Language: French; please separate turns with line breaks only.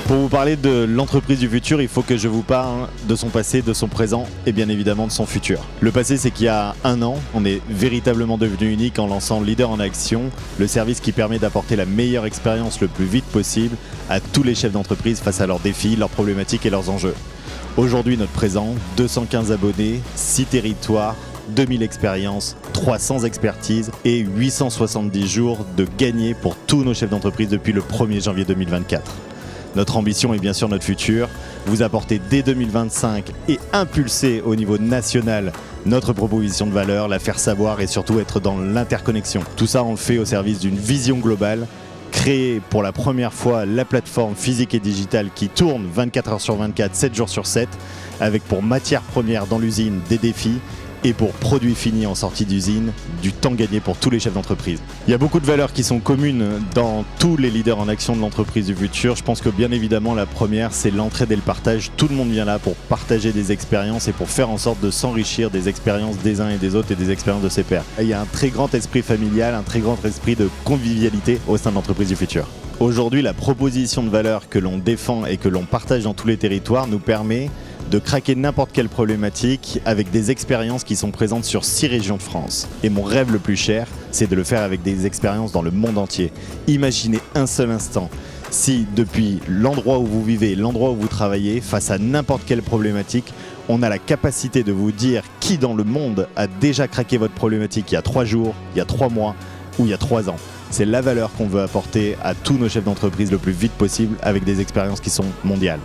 Pour vous parler de l'entreprise du futur, il faut que je vous parle de son passé, de son présent et bien évidemment de son futur. Le passé, c'est qu'il y a un an, on est véritablement devenu unique en lançant Leader en Action, le service qui permet d'apporter la meilleure expérience le plus vite possible à tous les chefs d'entreprise face à leurs défis, leurs problématiques et leurs enjeux. Aujourd'hui, notre présent, 215 abonnés, 6 territoires, 2000 expériences, 300 expertises et 870 jours de gagner pour tous nos chefs d'entreprise depuis le 1er janvier 2024. Notre ambition est bien sûr notre futur, vous apporter dès 2025 et impulser au niveau national notre proposition de valeur, la faire savoir et surtout être dans l'interconnexion. Tout ça on le fait au service d'une vision globale, créer pour la première fois la plateforme physique et digitale qui tourne 24 heures sur 24, 7 jours sur 7, avec pour matière première dans l'usine des défis et pour produit fini en sortie d'usine, du temps gagné pour tous les chefs d'entreprise. Il y a beaucoup de valeurs qui sont communes dans tous les leaders en action de l'entreprise du futur. Je pense que bien évidemment la première, c'est l'entraide et le partage. Tout le monde vient là pour partager des expériences et pour faire en sorte de s'enrichir des expériences des uns et des autres et des expériences de ses pairs. Il y a un très grand esprit familial, un très grand esprit de convivialité au sein de l'entreprise du futur. Aujourd'hui, la proposition de valeur que l'on défend et que l'on partage dans tous les territoires nous permet de craquer n'importe quelle problématique avec des expériences qui sont présentes sur 6 régions de France. Et mon rêve le plus cher, c'est de le faire avec des expériences dans le monde entier. Imaginez un seul instant si depuis l'endroit où vous vivez, l'endroit où vous travaillez, face à n'importe quelle problématique, on a la capacité de vous dire qui dans le monde a déjà craqué votre problématique il y a 3 jours, il y a 3 mois ou il y a 3 ans. C'est la valeur qu'on veut apporter à tous nos chefs d'entreprise le plus vite possible avec des expériences qui sont mondiales.